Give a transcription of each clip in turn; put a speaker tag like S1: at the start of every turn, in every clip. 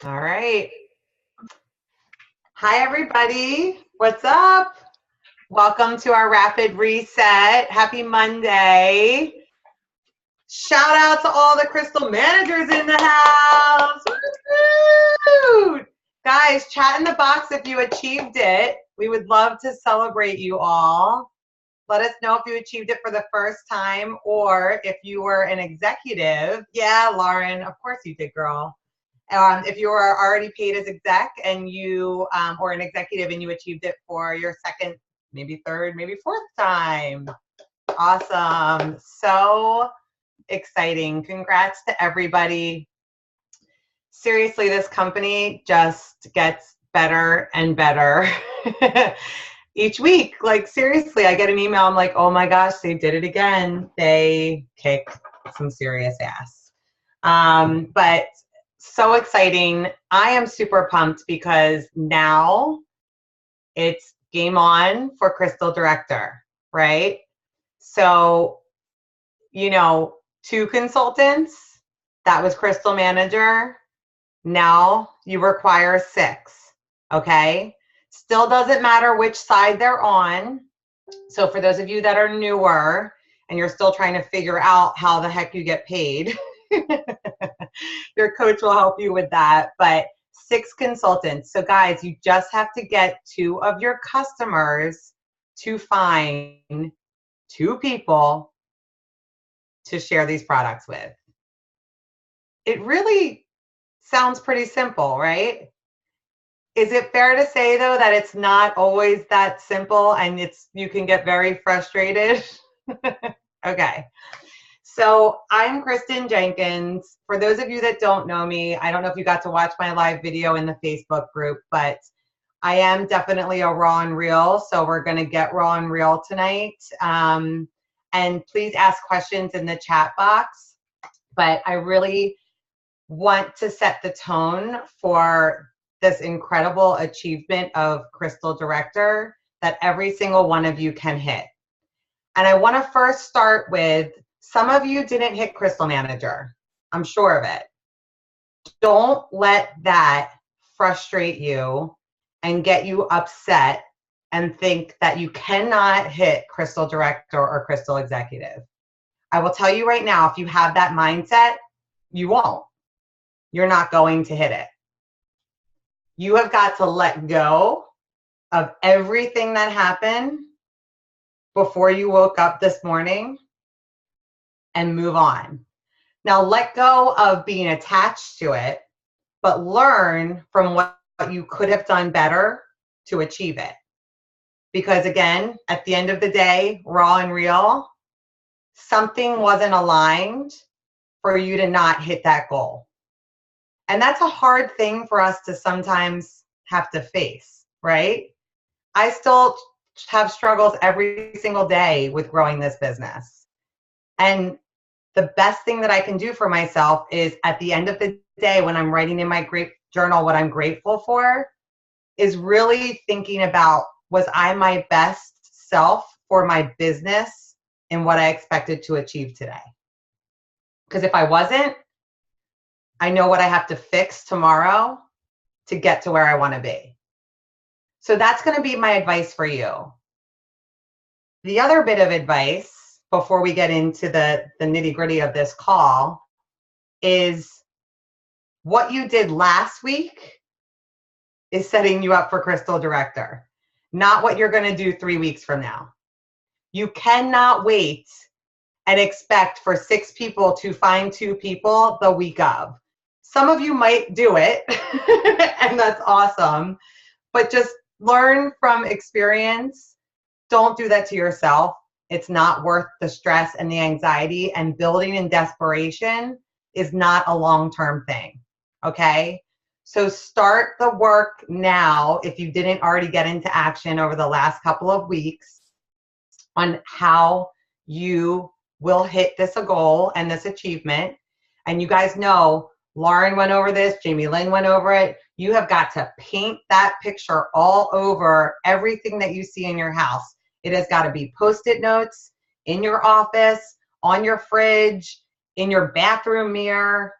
S1: All right. Hi, everybody. What's up? Welcome to our rapid reset. Happy Monday. Shout out to all the crystal managers in the house. Woo-hoo! Guys, chat in the box if you achieved it. We would love to celebrate you all. Let us know if you achieved it for the first time or if you were an executive. Yeah, Lauren, of course you did, girl. If you are already paid as exec and you or an executive and you achieved it for your second, maybe third, maybe fourth time. Awesome. So exciting. Congrats to everybody. Seriously, this company just gets better and better each week. Like, seriously, I get an email. I'm like, oh my gosh, they did it again. They kicked some serious ass. But so exciting. I am super pumped because now it's game on for Crystal Director, right? So, 2 consultants, that was Crystal Manager. Now you require 6, okay? Still doesn't matter which side they're on. So for those of you that are newer and you're still trying to figure out how the heck you get paid, your coach will help you with that. But 6 consultants. So guys, you just have to get 2 of your customers to find 2 people to share these products with. It really sounds pretty simple, right? Is it fair to say, though, that it's not always that simple and you can get very frustrated? Okay. So I'm Kristin Jenkins. For those of you that don't know me, I don't know if you got to watch my live video in the Facebook group, but I am definitely a raw and real. So we're going to get raw and real tonight. And please ask questions in the chat box. But I really want to set the tone for this incredible achievement of Crystal Director that every single one of you can hit. And I want to first start with, some of you didn't hit Crystal Manager. I'm sure of it. Don't let that frustrate you and get you upset and think that you cannot hit Crystal Director or Crystal Executive. I will tell you right now, if you have that mindset, you won't. You're not going to hit it. You have got to let go of everything that happened before you woke up this morning and move on. Now, let go of being attached to it, but learn from what you could have done better to achieve it. Because again, at the end of the day, raw and real, something wasn't aligned for you to not hit that goal. And that's a hard thing for us to sometimes have to face, right? I still have struggles every single day with growing this business. And the best thing that I can do for myself is at the end of the day, when I'm writing in my great journal what I'm grateful for, is really thinking about, was I my best self for my business and what I expected to achieve today? Because if I wasn't, I know what I have to fix tomorrow to get to where I want to be. So that's going to be my advice for you. The other bit of advice before we get into the nitty-gritty of this call is what you did last week is setting you up for Crystal Director, not what you're going to do 3 weeks from now. You cannot wait and expect for 6 people to find 2 people the week of. Some of you might do it, and that's awesome, but just learn from experience. Don't do that to yourself. It's not worth the stress and the anxiety, and building in desperation is not a long-term thing, okay? So start the work now, if you didn't already get into action over the last couple of weeks, on how you will hit this goal and this achievement. And you guys know, Lauren went over this, Jamie Lynn went over it. You have got to paint that picture all over everything that you see in your house. It has got to be Post-it notes in your office, on your fridge, in your bathroom mirror.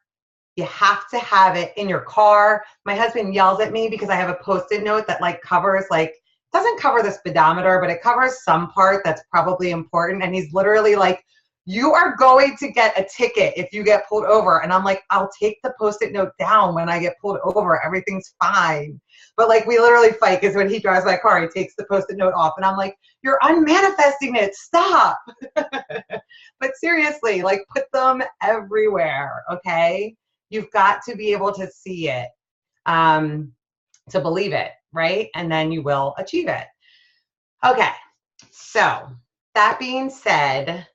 S1: You have to have it in your car. My husband yells at me because I have a Post-it note that like covers like, doesn't cover the speedometer, but it covers some part that's probably important. And he's literally like, you are going to get a ticket if you get pulled over. And I'm like, I'll take the Post-it note down when I get pulled over. Everything's fine. But like we literally fight because when he drives my car, he takes the Post-it note off. And I'm like, you're unmanifesting it. Stop. But seriously, like put them everywhere, okay? You've got to be able to see it, to believe it, right? And then you will achieve it. Okay, so that being said,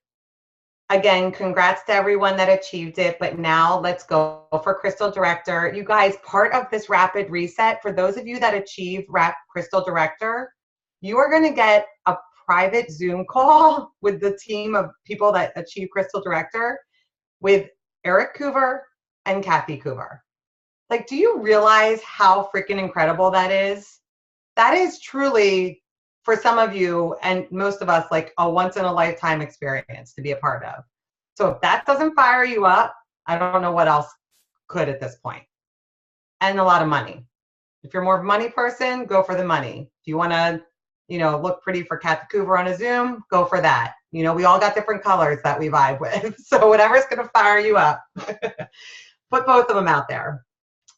S1: again, congrats to everyone that achieved it, but now let's go for Crystal Director. You guys, part of this rapid reset, for those of you that achieved Crystal Director, you are gonna get a private Zoom call with the team of people that achieve Crystal Director with Eric Coover and Kathy Coover. Like, do you realize how freaking incredible that is? That is truly, for some of you and most of us, like a once in a lifetime experience to be a part of. So if that doesn't fire you up, I don't know what else could at this point. And a lot of money. If you're more of a money person, go for the money. If you want to, you know, look pretty for Kathy Coover on a Zoom, go for that. You know, we all got different colors that we vibe with. So whatever's going to fire you up, put both of them out there.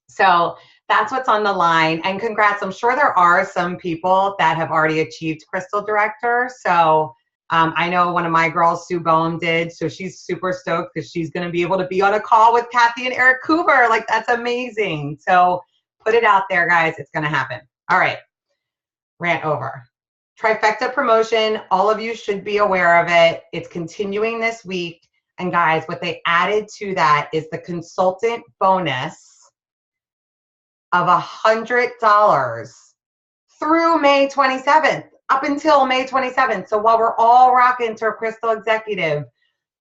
S1: So that's what's on the line. And congrats. I'm sure there are some people that have already achieved Crystal Director. So I know one of my girls, Sue Boehm, did. So she's super stoked because she's going to be able to be on a call with Kathy and Eric Coover. Like, that's amazing. So put it out there, guys. It's going to happen. All right. Rant over. Trifecta promotion. All of you should be aware of it. It's continuing this week. And guys, what they added to that is the consultant bonus of $100 through May 27th, up until May 27th. So while we're all rocking to a Crystal Executive,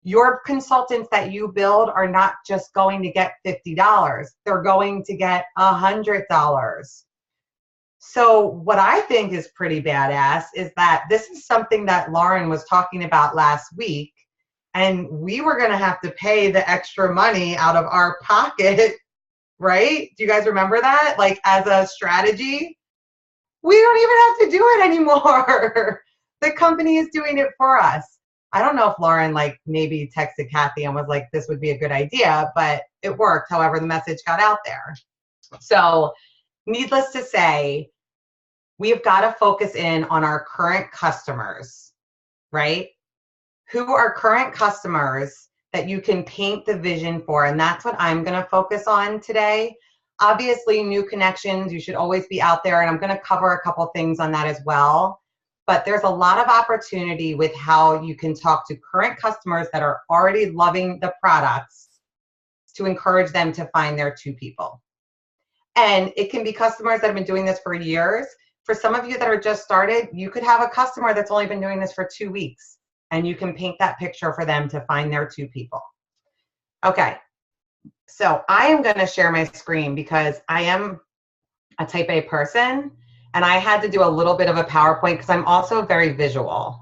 S1: your consultants that you build are not just going to get $50. They're going to get $100. So what I think is pretty badass is that this is something that Lauren was talking about last week, and we were going to have to pay the extra money out of our pocket, right? Do you guys remember that? Like, as a strategy, we don't even have to do it anymore. The company is doing it for us. I don't know if Lauren like maybe texted Kathy and was like, this would be a good idea, but it worked. However, the message got out there. So needless to say, we've got to focus in on our current customers, right? Who are current customers that you can paint the vision for? And that's what I'm going to focus on today. Obviously, new connections, you should always be out there. And I'm going to cover a couple things on that as well. But there's a lot of opportunity with how you can talk to current customers that are already loving the products to encourage them to find their two people. And it can be customers that have been doing this for years. For some of you that are just started, you could have a customer that's only been doing this for 2 weeks, and you can paint that picture for them to find their two people. Okay, so I am going to share my screen because I am a type A person, and I had to do a little bit of a PowerPoint because I'm also very visual.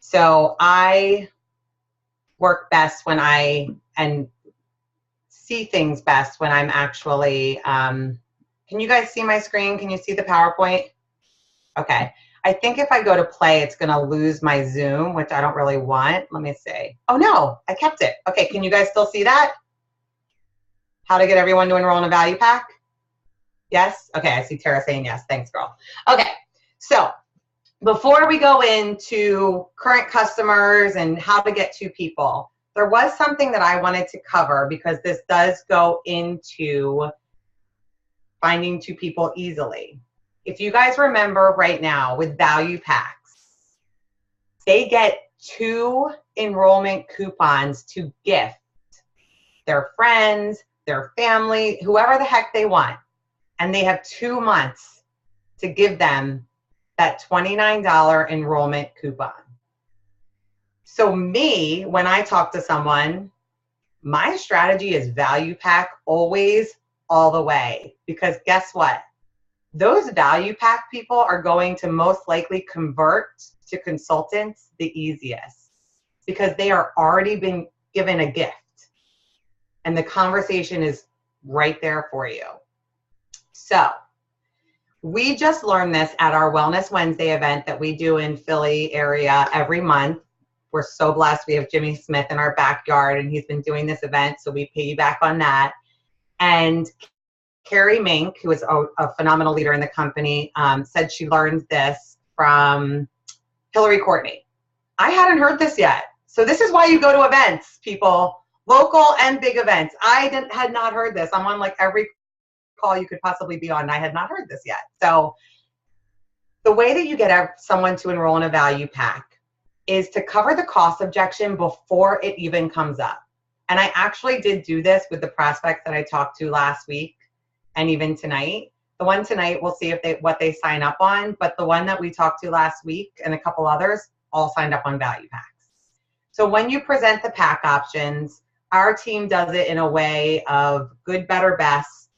S1: So I work best when and see things best when I'm actually, can you guys see my screen? Can you see the PowerPoint? Okay. I think if I go to play, it's going to lose my Zoom, which I don't really want. Let me see. Oh, no, I kept it. Okay, can you guys still see that? How to get everyone to enroll in a value pack? Yes? Okay, I see Tara saying yes. Thanks, girl. Okay, so before we go into current customers and how to get two people, there was something that I wanted to cover because this does go into finding two people easily. If you guys remember right now with value packs, they get 2 enrollment coupons to gift their friends, their family, whoever the heck they want. And they have 2 months to give them that $29 enrollment coupon. So me, when I talk to someone, my strategy is value pack always, all the way. Because guess what? Those value pack people are going to most likely convert to consultants the easiest because they are already been given a gift. And the conversation is right there for you. So we just learned this at our Wellness Wednesday event that we do in Philly area every month. We're so blessed. We have Jimmy Smith in our backyard, and he's been doing this event, so we piggyback on that. And Carrie Mink, who is a phenomenal leader in the company, said she learned this from Hillary Courtney. I hadn't heard this yet. So this is why you go to events, people, local and big events. I had not heard this. I'm on like every call you could possibly be on, and I had not heard this yet. So the way that you get someone to enroll in a value pack is to cover the cost objection before it even comes up. And I actually did do this with the prospects that I talked to last week and even tonight. The one tonight, we'll see what they sign up on, but the one that we talked to last week and a couple others all signed up on value packs. So when you present the pack options, our team does it in a way of good, better, best.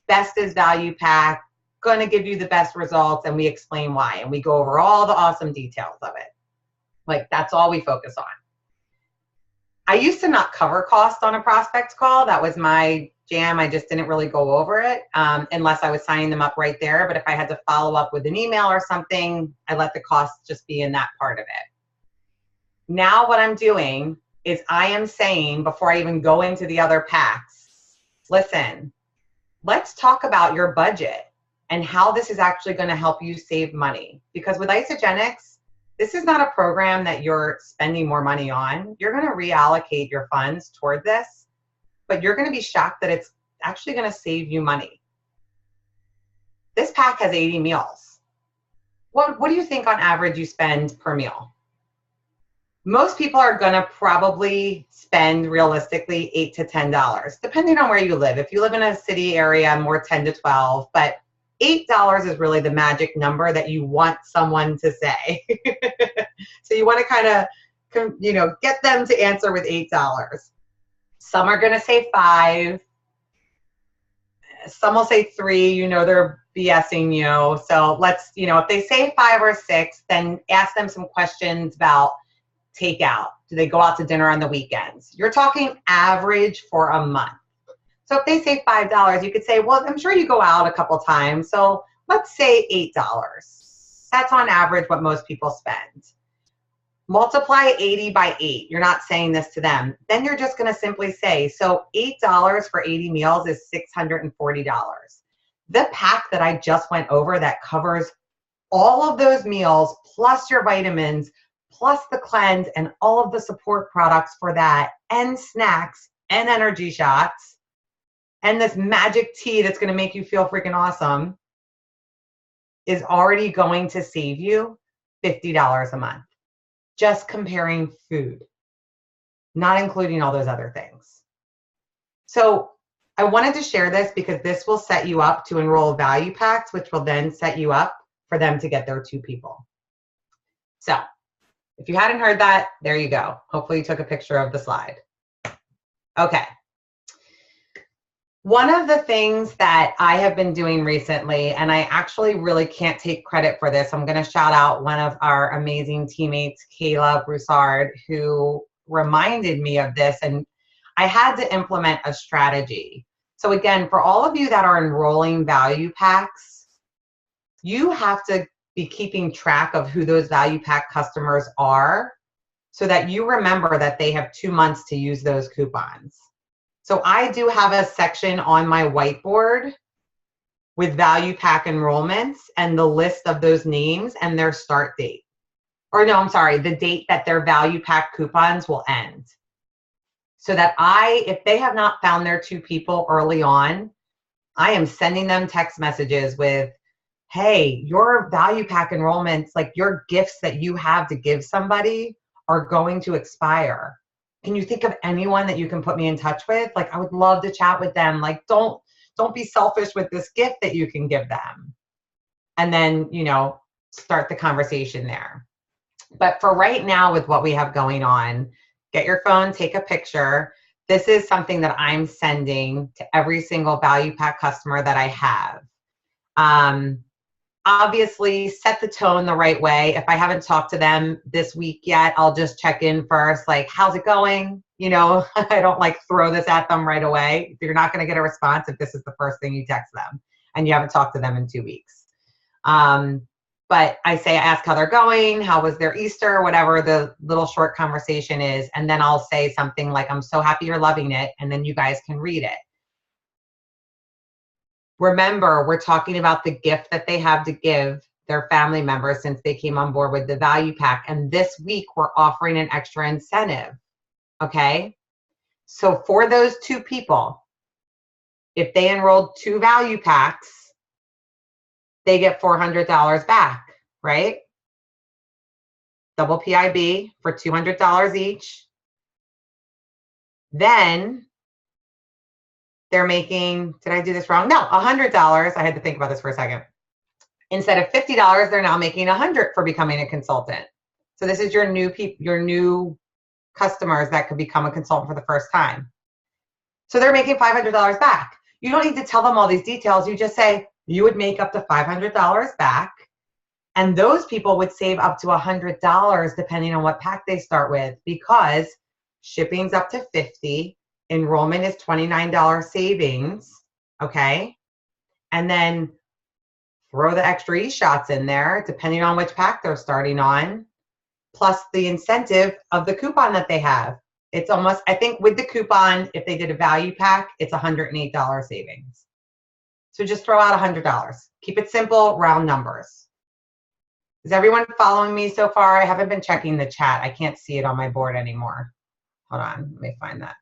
S1: Best is value pack, gonna give you the best results, and we explain why. And we go over all the awesome details of it. Like, that's all we focus on. I used to not cover cost on a prospect call. That was my jam. I just didn't really go over it unless I was signing them up right there. But if I had to follow up with an email or something, I let the cost just be in that part of it. Now what I'm doing is I am saying, before I even go into the other packs, listen, let's talk about your budget and how this is actually going to help you save money. Because with Isogenics, this is not a program that you're spending more money on. You're going to reallocate your funds toward this, but you're going to be shocked that it's actually going to save you money. This pack has 80 meals. What do you think on average you spend per meal? Most people are going to probably spend realistically $8 to $10, depending on where you live. If you live in a city area, more 10 to 12, but $8 is really the magic number that you want someone to say. So you want to kind of, get them to answer with $8. Some are going to say 5. Some will say 3. They're BSing you. So let's, if they say 5 or 6, then ask them some questions about takeout. Do they go out to dinner on the weekends? You're talking average for a month. So if they say $5, you could say, well, I'm sure you go out a couple times. So let's say $8. That's on average what most people spend. Multiply 80 by 8. You're not saying this to them. Then you're just going to simply say, so $8 for 80 meals is $640. The pack that I just went over that covers all of those meals, plus your vitamins, plus the cleanse and all of the support products for that, and snacks and energy shots, and this magic tea that's going to make you feel freaking awesome, is already going to save you $50 a month. Just comparing food, not including all those other things. So I wanted to share this because this will set you up to enroll value packs, which will then set you up for them to get their 2 people. So if you hadn't heard that, there you go. Hopefully you took a picture of the slide. Okay. One of the things that I have been doing recently, and I actually really can't take credit for this, I'm going to shout out one of our amazing teammates, Kayla Broussard, who reminded me of this, and I had to implement a strategy. So again, for all of you that are enrolling value packs, you have to be keeping track of who those value pack customers are so that you remember that they have 2 months to use those coupons. So I do have a section on my whiteboard with value pack enrollments and the list of those names and their start date. Or no, I'm sorry, the date that their value pack coupons will end. So that if they have not found their 2 people early on, I am sending them text messages with, hey, your value pack enrollments, like your gifts that you have to give somebody, are going to expire. Can you think of anyone that you can put me in touch with? Like, I would love to chat with them. Like, don't be selfish with this gift that you can give them. And then, start the conversation there. But for right now, with what we have going on, get your phone, take a picture. This is something that I'm sending to every single value pack customer that I have. Obviously, set the tone the right way. If I haven't talked to them this week yet, I'll just check in first, like, how's it going? I don't like throw this at them right away. You're not going to get a response if this is the first thing you text them and you haven't talked to them in 2 weeks. But I ask how they're going, how was their Easter, whatever the little short conversation is. And then I'll say something like, I'm so happy you're loving it. And then you guys can read it. Remember, we're talking about the gift that they have to give their family members since they came on board with the value pack. And this week we're offering an extra incentive. Okay. So for those 2 people, if they enrolled 2 value packs, they get $400 back, right? Double PIB for $200 each. Then they're making, did I do this wrong? No, $100. I had to think about this for a second. Instead of $50, they're now making $100 for becoming a consultant. So this is your new customers that could become a consultant for the first time. So they're making $500 back. You don't need to tell them all these details. You just say you would make up to $500 back, and those people would save up to $100 depending on what pack they start with, because shipping's up to $50, enrollment is $29 savings, okay? And then throw the extra e-shots in there depending on which pack they're starting on, plus the incentive of the coupon that they have. It's almost, I think with the coupon, if they did a value pack, it's $108 savings. So just throw out $100. Keep it simple, round numbers. Is everyone following me so far? I haven't been checking the chat. I can't see it on my board anymore. Hold on, let me find that.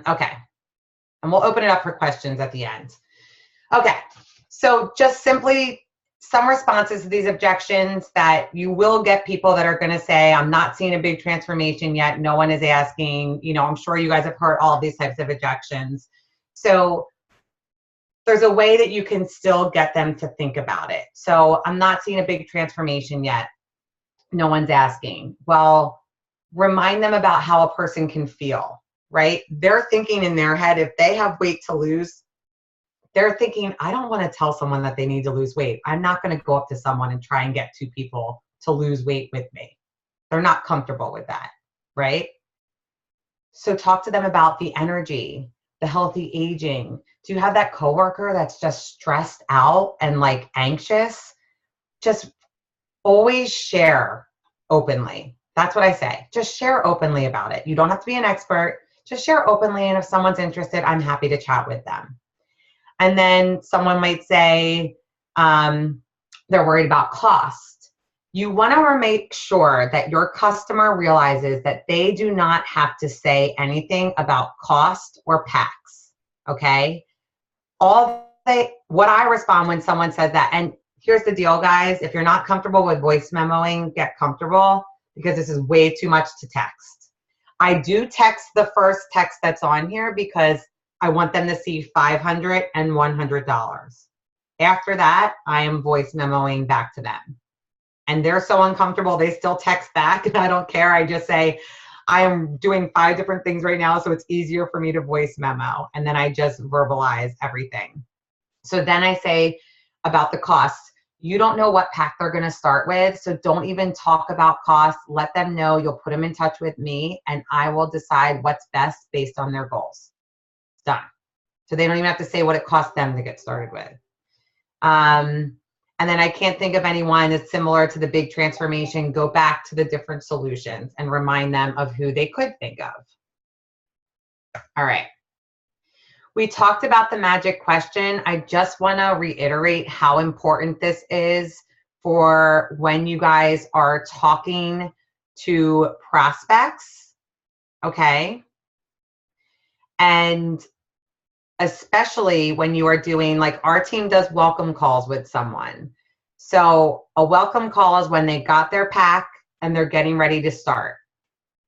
S1: Okay, and we'll open it up for questions at the end. Okay, so just simply some responses to these objections that you will get people that are going to say, I'm not seeing a big transformation yet. No one is asking. I'm sure you guys have heard all of these types of objections. So there's a way that you can still get them to think about it. So I'm not seeing a big transformation yet. No one's asking. Well, remind them about how a person can feel, right? They're thinking in their head, if they have weight to lose, they're thinking, I don't want to tell someone that they need to lose weight. I'm not going to go up to someone and try and get 2 people to lose weight with me. They're not comfortable with that, right? So talk to them about the energy, the healthy aging. Do you have that coworker that's just stressed out and like anxious? Just always share openly. That's what I say. Just share openly about it. You don't have to be an expert. Just share openly. And if someone's interested, I'm happy to chat with them. And then someone might say they're worried about cost. You want to make sure that your customer realizes that they do not have to say anything about cost or packs, okay? What I respond when someone says that, and here's the deal, guys, if you're not comfortable with voice memoing, get comfortable, because this is way too much to text. I do text the first text that's on here because I want them to see $500 and $100. After that, I am voice memoing back to them. And they're so uncomfortable, they still text back, and I don't care. I just say, I am doing 5 different things right now, so it's easier for me to voice memo. And then I just verbalize everything. So then I say about the costs. You don't know what pack they're going to start with, so don't even talk about costs. Let them know you'll put them in touch with me, and I will decide what's best based on their goals. Done. So they don't even have to say what it costs them to get started with. And then I can't think of anyone that's similar to the big transformation. Go back to the different solutions and remind them of who they could think of. All right. We talked about the magic question. I just want to reiterate how important this is for when you guys are talking to prospects, okay? And especially when you are doing, like our team does welcome calls with someone. So a welcome call is when they got their pack and they're getting ready to start.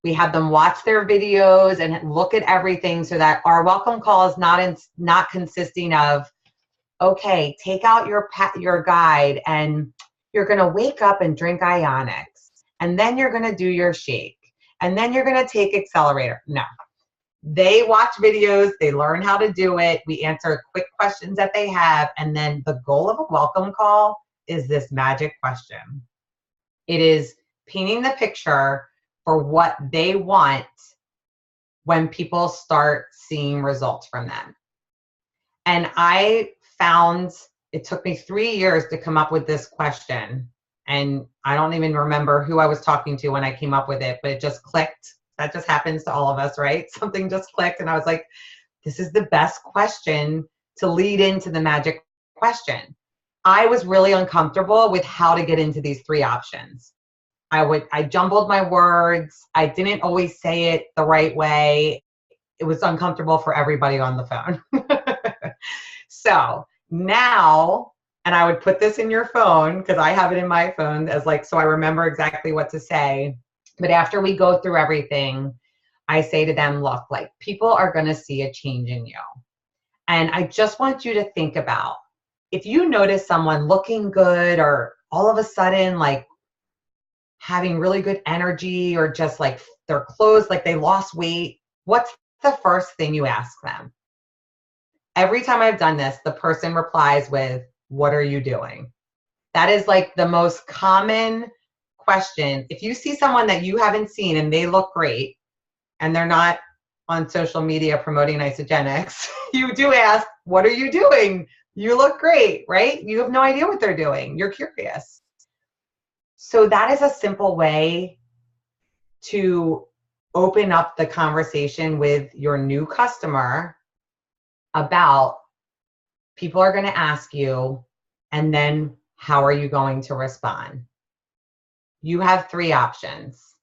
S1: We have them watch their videos and look at everything so that our welcome call is not consisting of, okay, take out your guide and you're going to wake up and drink Ionics, and then you're going to do your shake, and then you're going to take accelerator. No. They watch videos, they learn how to do it, we answer quick questions that they have, and then the goal of a welcome call is this magic question. It is painting the picture for what they want when people start seeing results from them. And I found it took me 3 years to come up with this question. And I don't even remember who I was talking to when I came up with it, but it just clicked. That just happens to all of us, right? Something just clicked. And I was like, this is the best question to lead into the magic question. I was really uncomfortable with how to get into these 3 options. I jumbled my words. I didn't always say it the right way. It was uncomfortable for everybody on the phone. So now, and I would put this in your phone because I have it in my phone as like, so I remember exactly what to say. But after we go through everything, I say to them, look, like people are going to see a change in you. And I just want you to think about if you notice someone looking good or all of a sudden like having really good energy or just like their clothes, like they lost weight, what's the first thing you ask them? Every time I've done this, the person replies with, what are you doing? That is like the most common question. If you see someone that you haven't seen and they look great and they're not on social media promoting isogenics, you do ask, what are you doing? You look great, right? You have no idea what they're doing. You're curious. So that is a simple way to open up the conversation with your new customer about people are going to ask you, and then how are you going to respond? You have 3 options.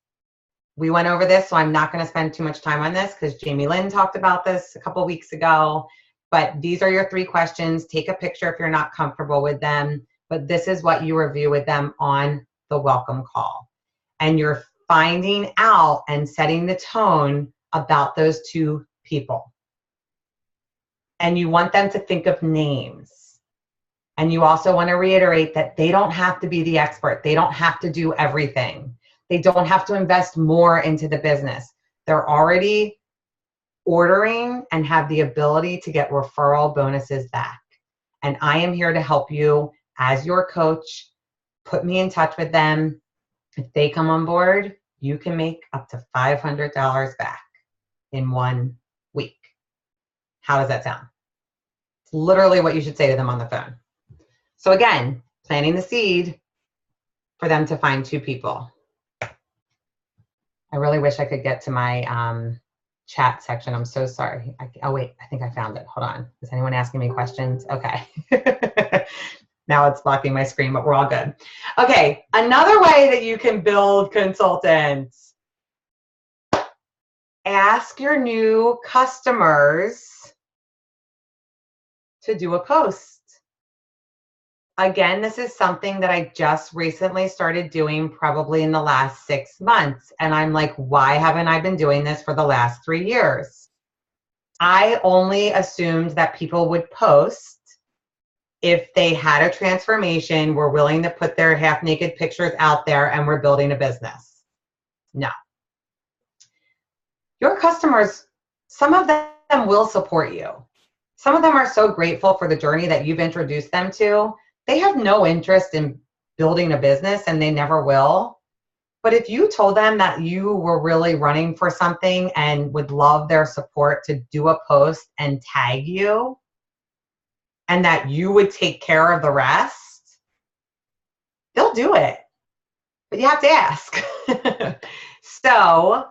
S1: We went over this, so I'm not going to spend too much time on this because Jamie Lynn talked about this a couple of weeks ago. But these are your 3 questions. Take a picture if you're not comfortable with them. But this is what you review with them on the welcome call. And you're finding out and setting the tone about those 2 people. And you want them to think of names. And you also want to reiterate that they don't have to be the expert. They don't have to do everything. They don't have to invest more into the business. They're already ordering and have the ability to get referral bonuses back. And I am here to help you as your coach. Put me in touch with them. If they come on board, you can make up to $500 back in 1 week. How does that sound? It's literally what you should say to them on the phone. So again, planting the seed for them to find 2 people. I really wish I could get to my chat section. I'm so sorry. Oh wait, I think I found it. Hold on. Is anyone asking me questions? Okay. Now it's blocking my screen, but we're all good. Okay, another way that you can build consultants. Ask your new customers to do a post. Again, this is something that I just recently started doing probably in the last 6 months. And I'm like, why haven't I been doing this for the last 3 years? I only assumed that people would post if they had a transformation, were willing to put their half-naked pictures out there, and were building a business. No. Your customers, some of them will support you. Some of them are so grateful for the journey that you've introduced them to. They have no interest in building a business, and they never will. But if you told them that you were really running for something and would love their support to do a post and tag you, and that you would take care of the rest, they'll do it. But you have to ask. So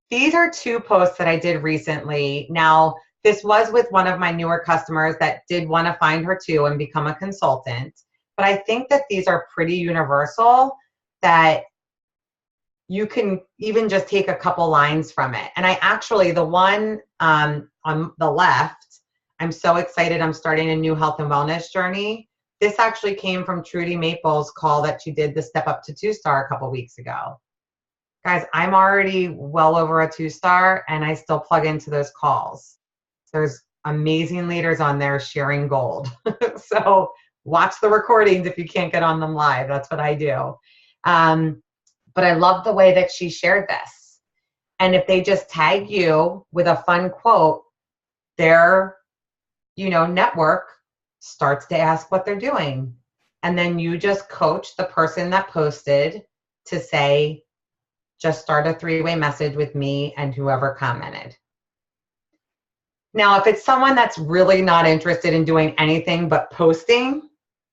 S1: these are 2 posts that I did recently. Now, this was with one of my newer customers that did want to find her too and become a consultant. But I think that these are pretty universal, that you can even just take a couple lines from it. And I actually, the one on the left, I'm so excited. I'm starting a new health and wellness journey. This actually came from Trudy Maple's call that she did the Step Up to 2-star a couple weeks ago. Guys, I'm already well over a 2-star, and I still plug into those calls. There's amazing leaders on there sharing gold. So watch the recordings if you can't get on them live. That's what I do. But I love the way that she shared this. And if they just tag you with a fun quote, their network starts to ask what they're doing. And then you just coach the person that posted to say, just start a three-way message with me and whoever commented. Now, if it's someone that's really not interested in doing anything but posting,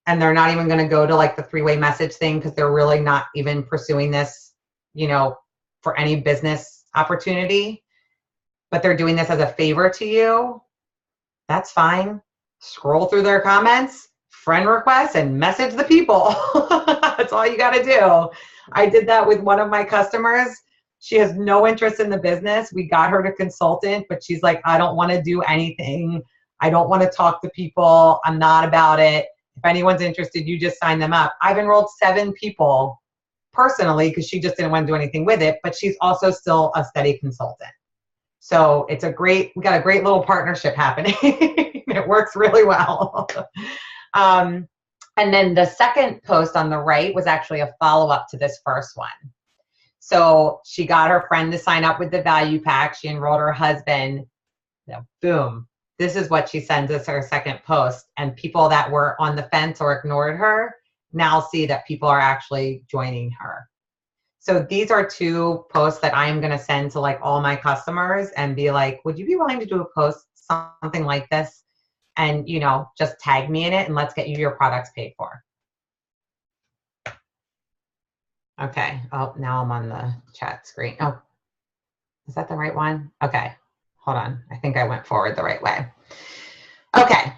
S1: and they're not even going to go to like the three-way message thing because they're really not even pursuing this, you know, for any business opportunity, but they're doing this as a favor to you, that's fine. Scroll through their comments, friend requests, and message the people. That's all you got to do. I did that with one of my customers. She has no interest in the business. We got her to consultant, but she's like, I don't want to do anything. I don't want to talk to people. I'm not about it. If anyone's interested, you just sign them up. I've enrolled 7 people personally because she just didn't want to do anything with it, but she's also still a steady consultant. So it's we got a great little partnership happening. It works really well. And then the second post on the right was actually a follow-up to this first one. So she got her friend to sign up with the value pack. She enrolled her husband. Boom. This is what she sends us her second post. And people that were on the fence or ignored her now see that people are actually joining her. So these are 2 posts that I'm going to send to like all my customers and be like, would you be willing to do a post, something like this? And, you know, just tag me in it and let's get you your products paid for. Okay. Oh, now I'm on the chat screen. Oh, is that the right one? Okay. Hold on. I think I went forward the right way. Okay.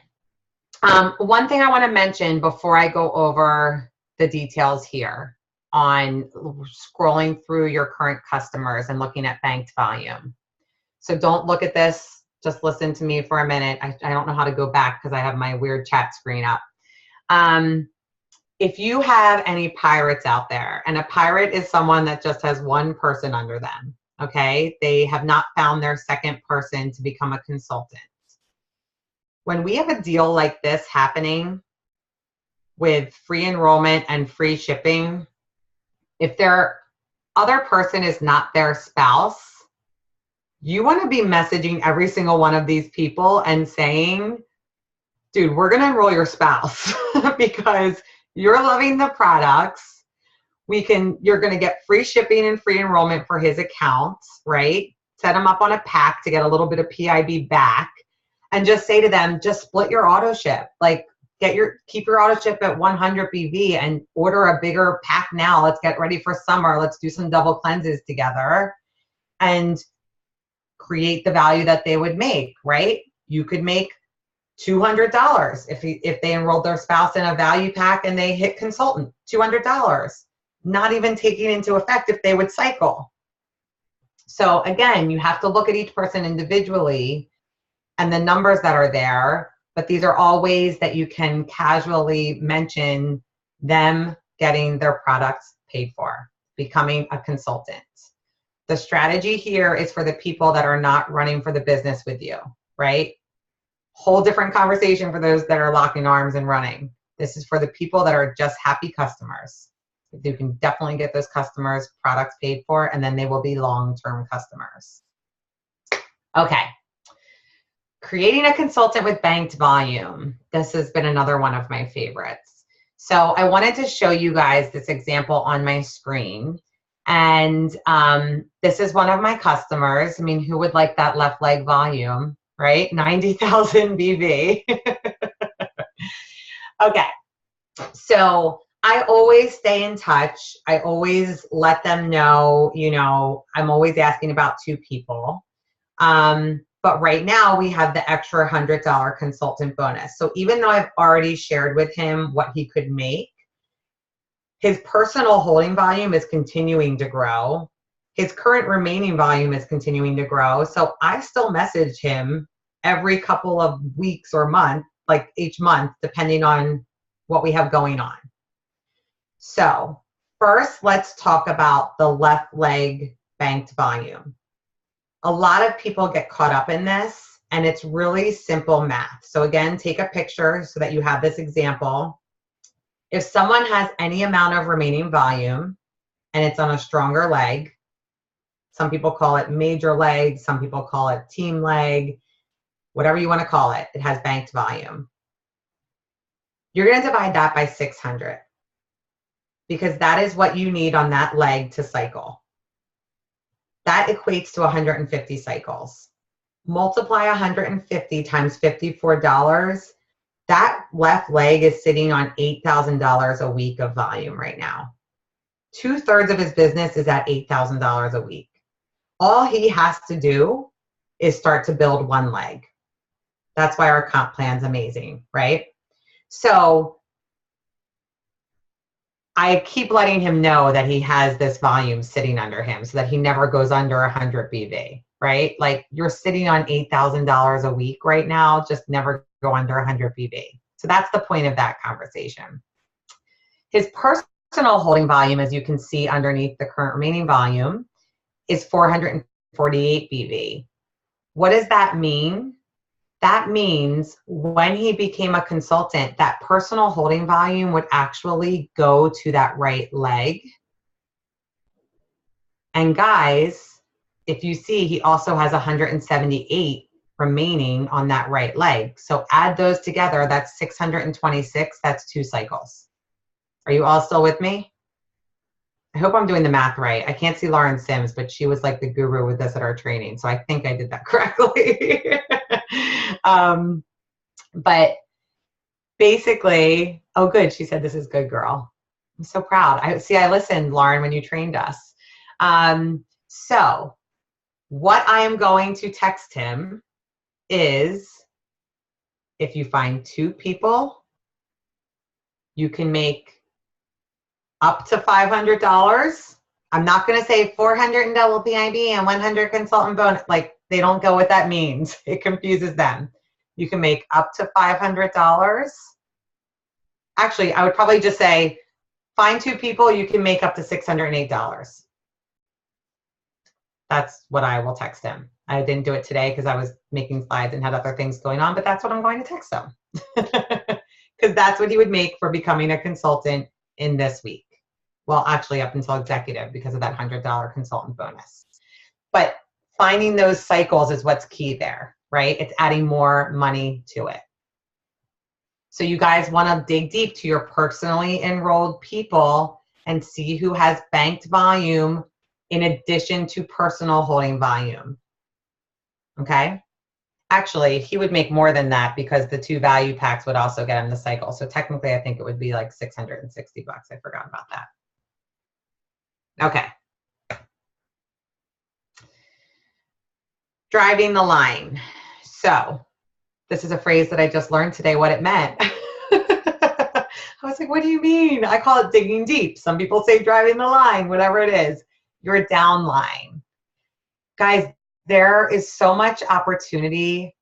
S1: One thing I want to mention before I go over the details here on scrolling through your current customers and looking at banked volume. So don't look at this. Just listen to me for a minute. I don't know how to go back because I have my weird chat screen up. If you have any pirates out there, and a pirate is someone that just has one person under them, okay? They have not found their second person to become a consultant. When we have a deal like this happening with free enrollment and free shipping, if their other person is not their spouse, you want to be messaging every single one of these people and saying, dude, we're going to enroll your spouse because you're loving the products. You're going to get free shipping and free enrollment for his accounts, right? Set him up on a pack to get a little bit of PIB back and just say to them, just split your auto ship. Like keep your auto ship at 100 BV and order a bigger pack now. Let's get ready for summer. Let's do some double cleanses together and create the value that they would make, right? You could make $200 if they enrolled their spouse in a value pack and they hit consultant, $200, not even taking into effect if they would cycle. So again, you have to look at each person individually and the numbers that are there, but these are all ways that you can casually mention them getting their products paid for, becoming a consultant. The strategy here is for the people that are not running for the business with you, right? Whole different conversation for those that are locking arms and running. This is for the people that are just happy customers. You can definitely get those customers products paid for, and then they will be long-term customers. Okay. Creating a consultant with banked volume. This has been another one of my favorites. So I wanted to show you guys this example on my screen. And this is one of my customers. I mean, who would like that left leg volume, right? 90,000 BV. Okay. So I always stay in touch. I always let them know, you know, I'm always asking about 2 people. But right now we have the extra $100 consultant bonus. So even though I've already shared with him what he could make, his personal holding volume is continuing to grow. His current remaining volume is continuing to grow. So I still message him every couple of weeks or months, like each month, depending on what we have going on. So first, let's talk about the left leg banked volume. A lot of people get caught up in this, and it's really simple math. So again, take a picture so that you have this example. If someone has any amount of remaining volume and it's on a stronger leg, some people call it major leg, some people call it team leg, whatever you want to call it, it has banked volume. You're going to divide that by 600 because that is what you need on that leg to cycle. That equates to 150 cycles. Multiply 150 times $54. That left leg is sitting on $8,000 a week of volume right now. 2/3 of his business is at $8,000 a week. All he has to do is start to build one leg. That's why our comp plan's amazing, right? So I keep letting him know that he has this volume sitting under him so that he never goes under 100 BV, right? Like, you're sitting on $8,000 a week right now, just never go under 100 BV. So that's the point of that conversation. His personal holding volume, as you can see underneath the current remaining volume, is 448 BV. What does that mean? That means when he became a consultant, that personal holding volume would actually go to that right leg. And guys, if you see, he also has 178 remaining on that right leg. So add those together, that's 626, that's 2 cycles. Are you all still with me? I hope I'm doing the math right. I can't see Lauren Sims, but she was like the guru with this at our training. So I think I did that correctly. But basically, oh good, she said this is good, girl. I'm so proud. I listened, Lauren, when you trained us. So what I am going to text him is, if you find 2 people, you can make up to $500. I'm not going to say 400 in double PIB and 100 consultant bonus. Like, they don't go what that means. It confuses them. You can make up to $500. Actually, I would probably just say, find 2 people, you can make up to $608. That's what I will text him. I didn't do it today because I was making slides and had other things going on, but that's what I'm going to text him. Because that's what he would make for becoming a consultant in this week. Well, actually up until executive because of that $100 consultant bonus. But finding those cycles is what's key there, right? It's adding more money to it. So you guys want to dig deep to your personally enrolled people and see who has banked volume in addition to personal holding volume. Okay? Actually, he would make more than that because the 2 value packs would also get him the cycle. So technically, I think it would be like $660. I forgot about that. Okay. Driving the line. So this is a phrase that I just learned today what it meant. I was like, what do you mean? I call it digging deep. Some people say driving the line, whatever it is. You're down line. Guys, there is so much opportunity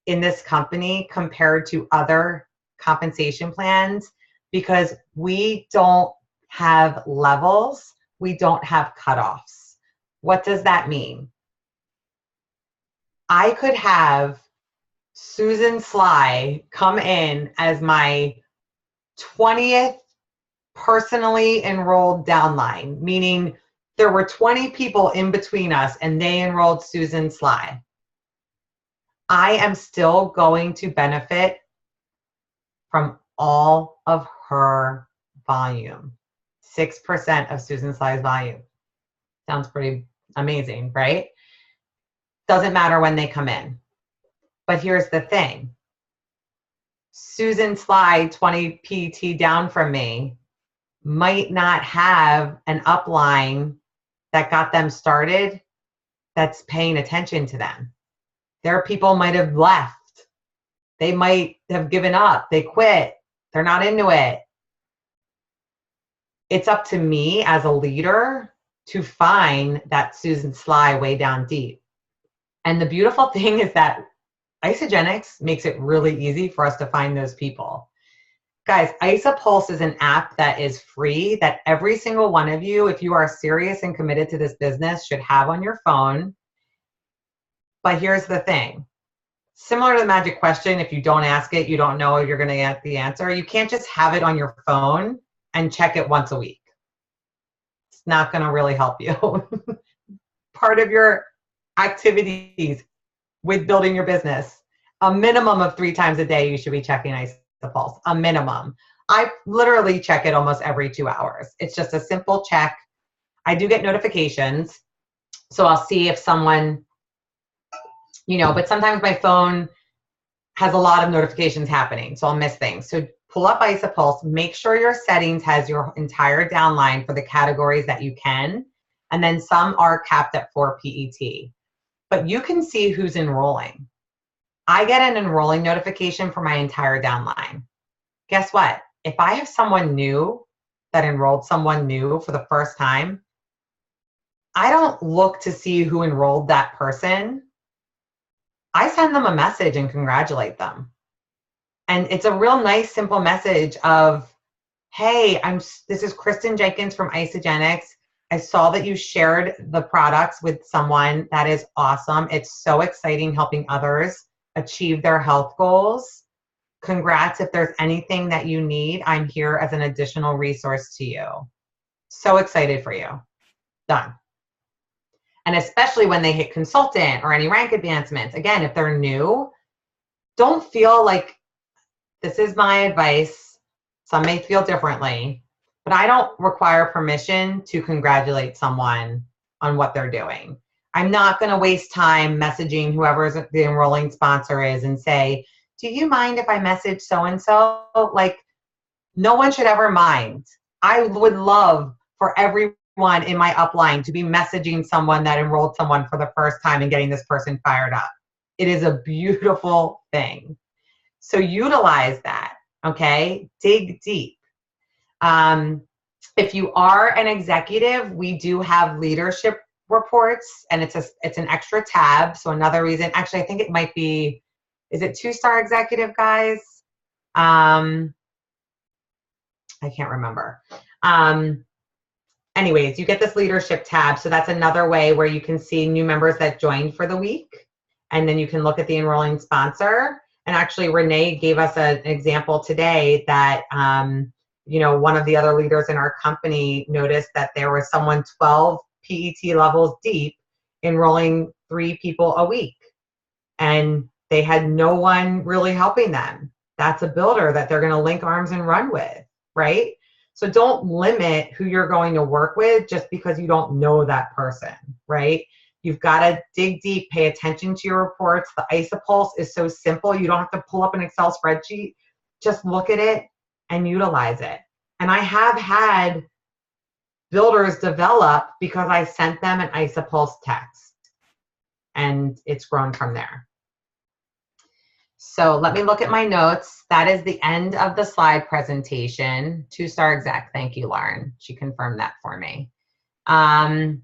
S1: in this company compared to other compensation plans because we don't have levels. We don't have cutoffs. What does that mean? I could have Susan Sly come in as my 20th personally enrolled downline, meaning there were 20 people in between us and they enrolled Susan Sly. I am still going to benefit from all of her volume. 6% of Susan Sly's volume. Sounds pretty amazing, right? Doesn't matter when they come in. But here's the thing. Susan Sly, 20 PT down from me, might not have an upline that got them started that's paying attention to them. Their people might have left. They might have given up. They quit. They're not into it. It's up to me as a leader to find that Susan Sly way down deep. And the beautiful thing is that Isagenix makes it really easy for us to find those people. Guys, IsaPulse is an app that is free that every single one of you, if you are serious and committed to this business, should have on your phone. But here's the thing. Similar to the magic question, if you don't ask it, you don't know if you're going to get the answer. You can't just have it on your phone and check it once a week. It's not going to really help you. Part of your activities with building your business, a minimum of 3 times a day, you should be checking IsaPulse, a minimum. I literally check it almost every 2 hours. It's just a simple check. I do get notifications. So I'll see if someone, but sometimes my phone has a lot of notifications happening, so I'll miss things. So pull up IsaPulse, make sure your settings has your entire downline for the categories that you can, and then some are capped at 4 PET. But you can see who's enrolling. I get an enrolling notification for my entire downline. Guess what? If I have someone new that enrolled someone new for the first time, I don't look to see who enrolled that person. I send them a message and congratulate them. And it's a real nice, simple message of, hey, this is Kristin Jenkins from Isagenix. I saw that you shared the products with someone. That is awesome. It's so exciting helping others achieve their health goals. Congrats. If there's anything that you need, I'm here as an additional resource to you. So excited for you. Done. And especially when they hit consultant or any rank advancements, again, if they're new, don't feel like, this is my advice. Some may feel differently, but I don't require permission to congratulate someone on what they're doing. I'm not going to waste time messaging whoever the enrolling sponsor is and say, do you mind if I message so-and-so? Like, no one should ever mind. I would love for everyone in my upline to be messaging someone that enrolled someone for the first time and getting this person fired up. It is a beautiful thing. So utilize that, okay? Dig deep. If you are an executive, we do have leadership reports, and it's an extra tab. So another reason, actually, I think it might be, is it 2-star executive, guys? I can't remember. Anyways, you get this leadership tab. So that's another way where you can see new members that joined for the week. And then you can look at the enrolling sponsor. And actually, Renee gave us an example today that, one of the other leaders in our company noticed that there was someone 12 PET levels deep enrolling 3 people a week. And they had no one really helping them. That's a builder that they're going to link arms and run with, right? So don't limit who you're going to work with just because you don't know that person, right? You've got to dig deep, pay attention to your reports. The IsaPulse is so simple. You don't have to pull up an Excel spreadsheet. Just look at it and utilize it. And I have had builders develop because I sent them an IsaPulse text. And it's grown from there. So let me look at my notes. That is the end of the slide presentation. 2-star exec. Thank you, Lauren. She confirmed that for me. I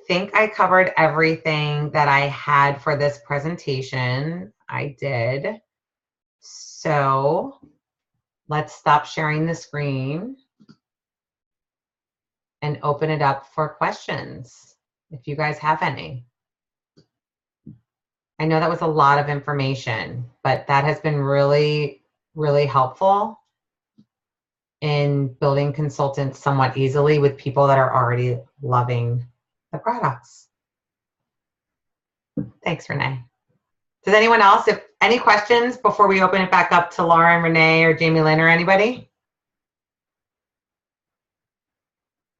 S1: think I covered everything that I had for this presentation. I did. So let's stop sharing the screen and open it up for questions, if you guys have any. I know that was a lot of information, but that has been really, really helpful in building consultants somewhat easily with people that are already loving the products. Thanks, Renee. Does anyone else, if any questions before we open it back up to Lauren, Renee, or Jamie Lynn, or anybody?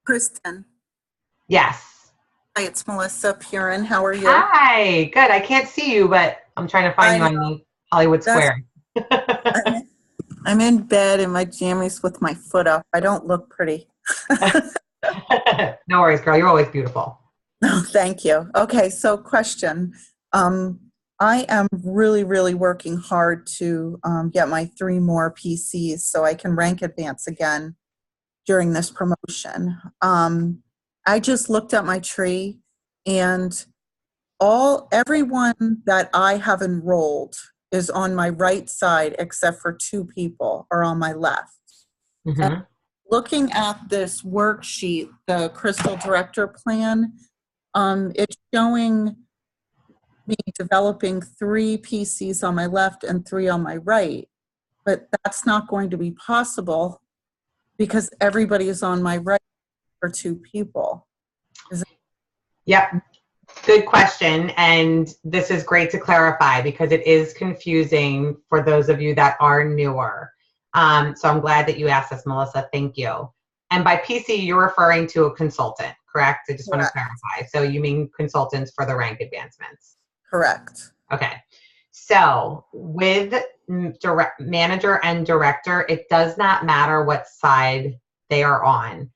S2: Kristin.
S1: Yes.
S2: Hi, it's Melissa Purin. How are you?
S1: Hi, good. I can't see you, but I'm trying to find you on the Hollywood Square.
S2: I'm in bed in my jammies with my foot up. I don't look pretty.
S1: No worries, girl. You're always beautiful.
S2: No, thank you. Okay, so question. I am really, really working hard to get my 3 more PCs so I can rank advance again during this promotion. I just looked at my tree, and everyone that I have enrolled is on my right side except for 2 people are on my left.
S1: Mm-hmm.
S2: And looking at this worksheet, the Crystal Director Plan, it's showing me developing 3 PCs on my left and 3 on my right, but that's not going to be possible because everybody is on my right for 2 people.
S1: Yep. Good question. And this is great to clarify because it is confusing for those of you that are newer. So I'm glad that you asked us, Melissa. Thank you. And by PC, you're referring to a consultant, correct? I just want to
S2: Correct.
S1: clarify. So you mean consultants for the rank advancements?
S2: Correct.
S1: Okay. So with direct manager and director, it does not matter what side they are on.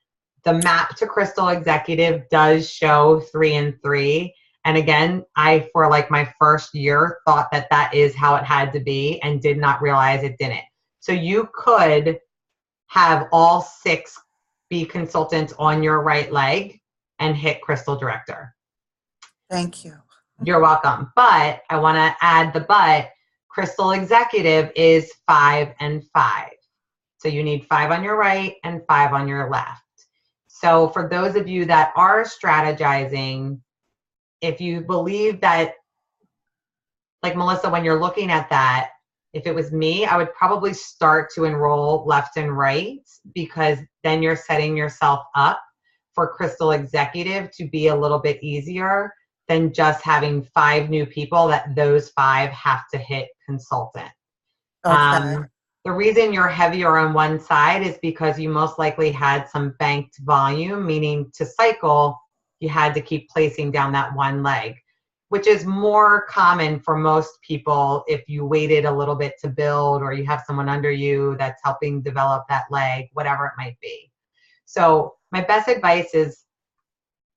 S1: The map to Crystal Executive does show 3 and 3. And again, I, for like my first year, thought that that is how it had to be and did not realize it didn't. So you could have all 6 be consultants on your right leg and hit Crystal Director.
S2: Thank you.
S1: You're welcome. But I want to add the but. Crystal Executive is 5 and 5. So you need 5 on your right and 5 on your left. So for those of you that are strategizing, if you believe that, like Melissa, when you're looking at that, if it was me, I would probably start to enroll left and right, because then you're setting yourself up for Crystal Executive to be a little bit easier than just having 5 new people that those 5 have to hit consultant.
S2: Okay.
S1: The reason you're heavier on one side is because you most likely had some banked volume, meaning to cycle, you had to keep placing down that one leg, which is more common for most people if you waited a little bit to build, or you have someone under you that's helping develop that leg, whatever it might be. So my best advice is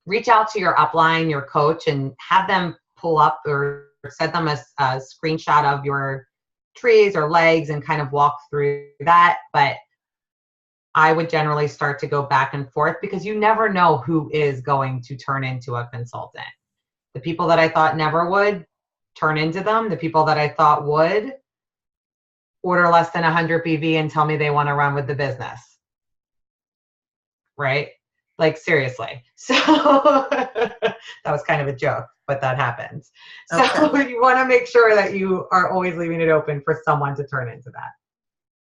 S1: reach out to your upline, your coach, and have them pull up or send them a screenshot of your trees or legs and kind of walk through that. But I would generally start to go back and forth, because you never know who is going to turn into a consultant. The people that I thought never would turn into them. The people that I thought would order less than 100 BV and tell me they want to run with the business. Right? Like, seriously. So that was kind of a joke, but that happens. So
S2: Okay.
S1: you want to make sure that you are always leaving it open for someone to turn into that.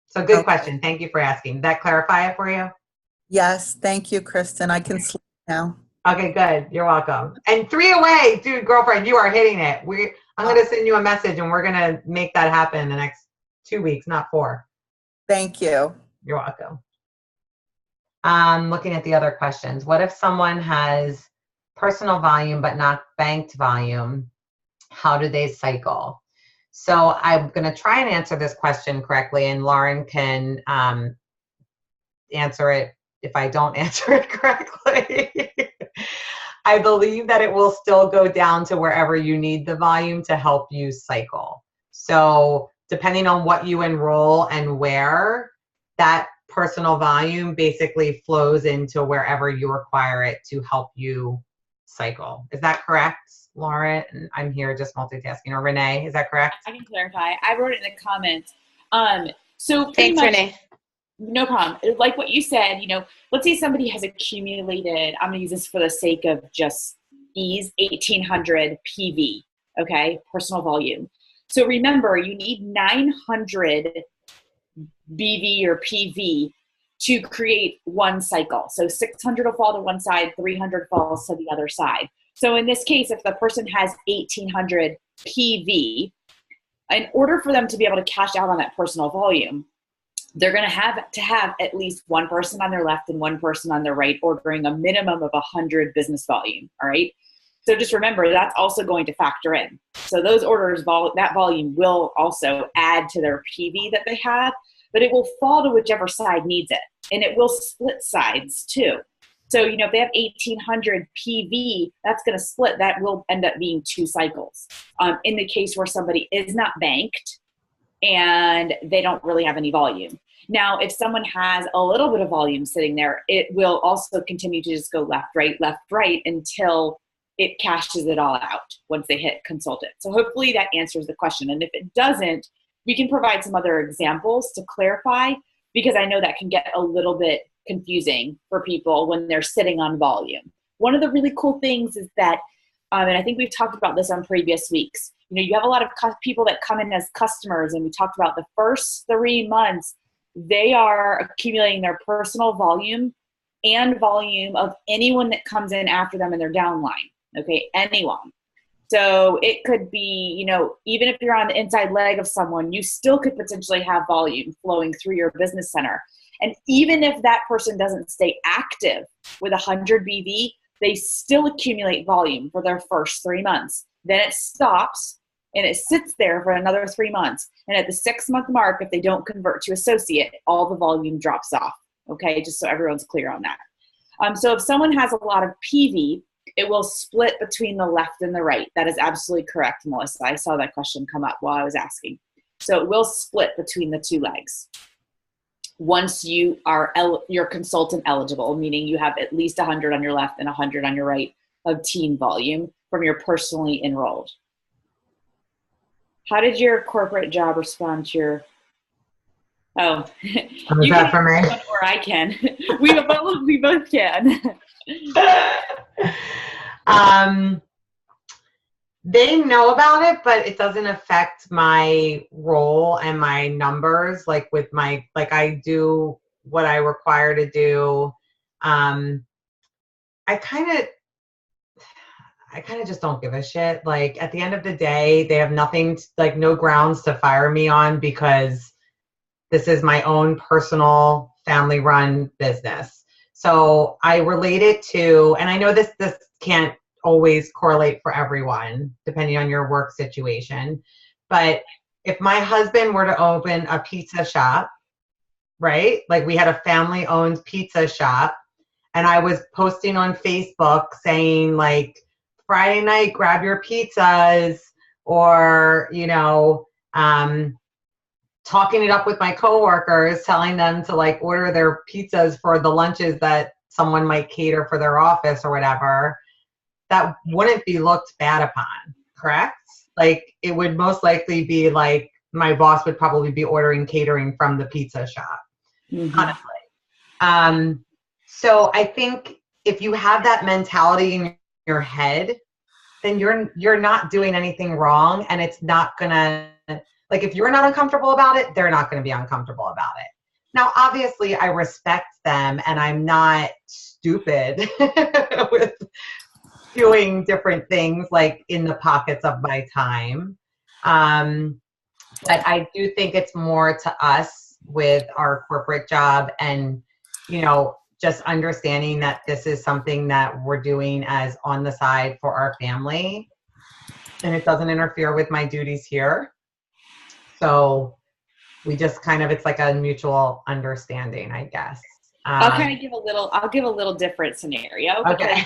S1: So good question. Thank you for asking. Did that clarify it for you?
S2: Yes. Thank you, Kristin. I can sleep now.
S1: Okay, good. You're welcome. And 3 away, dude, girlfriend, you are hitting it. I'm going to send you a message, and we're going to make that happen in the next 2 weeks, not 4.
S2: Thank you.
S1: You're welcome. Looking at the other questions. What if someone has personal volume but not banked volume? How do they cycle? So I'm going to try and answer this question correctly, and Lauren can answer it if I don't answer it correctly. I believe that it will still go down to wherever you need the volume to help you cycle. So depending on what you enroll and where, that personal volume basically flows into wherever you require it to help you cycle. Is that correct, Lauren? I'm here just multitasking. Or Renee, is that correct?
S3: I can clarify. I wrote it in the comments. So pretty
S4: Thanks,
S3: much,
S4: Renee.
S3: no problem. Like what you said, let's say somebody has accumulated, I'm going to use this for the sake of just ease, 1,800 PV, okay, personal volume. So remember, you need 900 BV or PV to create one cycle. So 600 will fall to one side, 300 falls to the other side. So in this case, if the person has 1,800 PV, in order for them to be able to cash out on that personal volume, they're going to have at least one person on their left and one person on their right ordering a minimum of 100 business volume. All right. So just remember, that's also going to factor in. So those orders, that volume will also add to their PV that they have, but it will fall to whichever side needs it. And it will split sides too. So, if they have 1,800 PV, that's going to split. That will end up being 2 cycles. In the case where somebody is not banked and they don't really have any volume. Now, if someone has a little bit of volume sitting there, it will also continue to just go left, right until it cashes it all out once they hit consultant. So hopefully that answers the question. And if it doesn't, we can provide some other examples to clarify, because I know that can get a little bit confusing for people when they're sitting on volume. One of the really cool things is that, and I think we've talked about this on previous weeks, you have a lot of people that come in as customers, and we talked about the first 3 months, they are accumulating their personal volume and volume of anyone that comes in after them in their downline, okay, anyone. So it could be, even if you're on the inside leg of someone, you still could potentially have volume flowing through your business center. And even if that person doesn't stay active with 100 BV, they still accumulate volume for their first 3 months. Then it stops and it sits there for another 3 months. And at the 6-month mark, if they don't convert to associate, all the volume drops off. Okay, just so everyone's clear on that. So if someone has a lot of PV, it will split between the left and the right. That is absolutely correct, Melissa. I saw that question come up while I was asking. So it will split between the two legs. Once you are you're consultant eligible, meaning you have at least 100 on your left and 100 on your right of teen volume from your personally enrolled. How did your corporate job respond to your? Oh,
S1: is that for me?
S3: Or I can. We both can.
S1: They know about it, but it doesn't affect my role and my numbers. Like with my, like I do what I require to do. I kind of just don't give a shit. Like at the end of the day, they have nothing, like no grounds to fire me on because this is my own personal family run business. So I relate it to, and I know this can't always correlate for everyone, depending on your work situation. But if my husband were to open a pizza shop, right? Like we had a family owned pizza shop and I was posting on Facebook saying like, Friday night, grab your pizzas, or, you know, talking it up with my coworkers, telling them to like order their pizzas for the lunches that someone might cater for their office or whatever, that wouldn't be looked bad upon, correct? Like it would most likely be like my boss would probably be ordering catering from the pizza shop, honestly. So I think if you have that mentality in your head, then you're not doing anything wrong, and it's not gonna, like if you're not uncomfortable about it, they're not gonna be uncomfortable about it. Now, obviously, I respect them, and I'm not stupid with doing different things like in the pockets of my time. But I do think it's more to us with our corporate job and, you know, just understanding that this is something that we're doing as on the side for our family, and it doesn't interfere with my duties here. So we just kind of, it's like a mutual understanding, I guess.
S3: I'll give a little different scenario.
S1: Okay.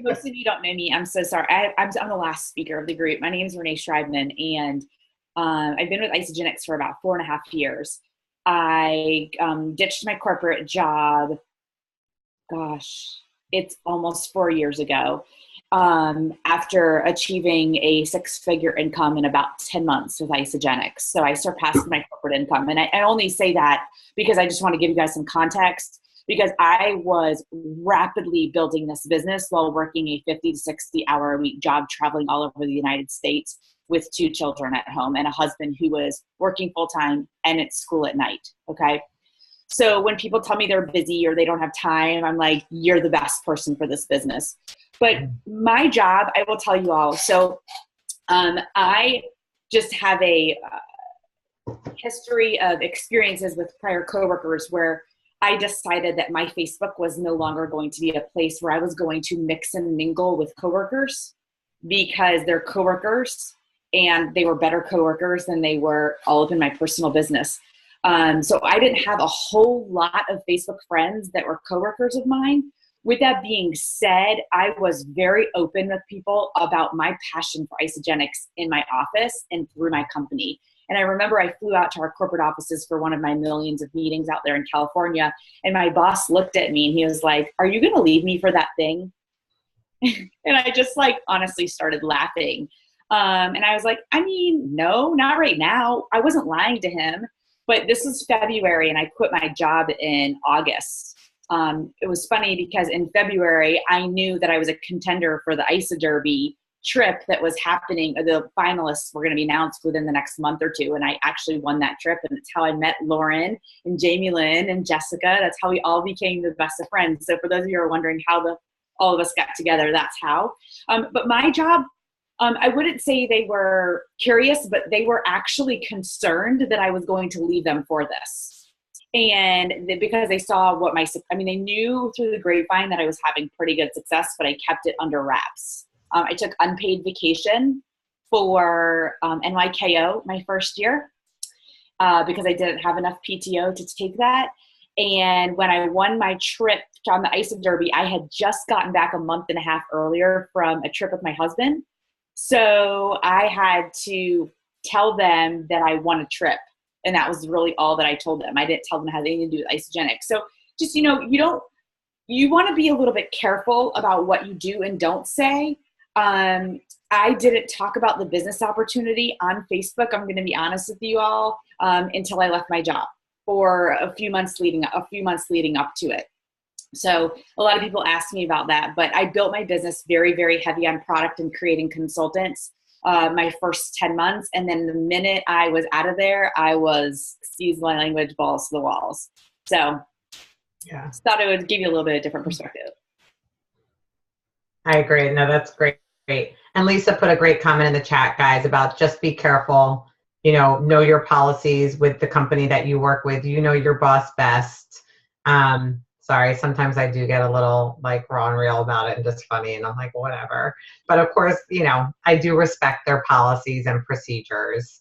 S3: Most of you don't know me. I'm so sorry. I'm the last speaker of the group. My name is Renee Schreibman, and I've been with Isagenix for about 4.5 years. I ditched my corporate job. Gosh, it's almost 4 years ago, after achieving a 6-figure income in about 10 months with Isagenix. So I surpassed my corporate income. And I only say that because I just want to give you guys some context, because I was rapidly building this business while working a 50 to 60 hour a week job, traveling all over the United States with 2 children at home and a husband who was working full time and at school at night. Okay. So when people tell me they're busy or they don't have time, I'm like, you're the best person for this business. But my job, I will tell you all. So I just have a history of experiences with prior coworkers where I decided that my Facebook was no longer going to be a place where I was going to mix and mingle with coworkers, because they're coworkers and they were better coworkers than they were all up in my personal business. So I didn't have a whole lot of Facebook friends that were coworkers of mine. With that being said, I was very open with people about my passion for Isagenix in my office and through my company. And I remember I flew out to our corporate offices for one of my millions of meetings out there in California. And my boss looked at me and he was like, "Are you going to leave me for that thing?" And I just like honestly started laughing. And I was like, I mean, no, not right now. I wasn't lying to him. But this was February and I quit my job in August. It was funny because in February, I knew that I was a contender for the ISA Derby trip that was happening. The finalists were going to be announced within the next month or two. And I actually won that trip. And it's how I met Lauren and Jamie Lynn and Jessica. That's how we all became the best of friends. So for those of you who are wondering how all of us got together, that's how. But my job, I wouldn't say they were curious, but they were actually concerned that I was going to leave them for this. because they saw what they knew through the grapevine that I was having pretty good success, but I kept it under wraps. I took unpaid vacation for NYKO my first year because I didn't have enough PTO to take that. And when I won my trip on the Ice of Derby, I had just gotten back a month and a half earlier from a trip with my husband. So I had to tell them that I won a trip. And that was really all that I told them. I didn't tell them it had anything to do with Isogenics. So just, you want to be a little bit careful about what you do and don't say. I didn't talk about the business opportunity on Facebook, I'm going to be honest with you all, until I left my job for a few months leading up to it. So a lot of people ask me about that, but I built my business very, very heavy on product and creating consultants my first 10 months. And then the minute I was out of there, I was, excuse my language, balls to the walls. So yeah, thought it would give you a little bit of different perspective.
S1: I agree. No, that's great. And Lisa put a great comment in the chat, guys, about just be careful, know your policies with the company that you work with, your boss best. Sorry, sometimes I do get a little raw and real about it and just funny, and I'm like, whatever. But of course, I do respect their policies and procedures.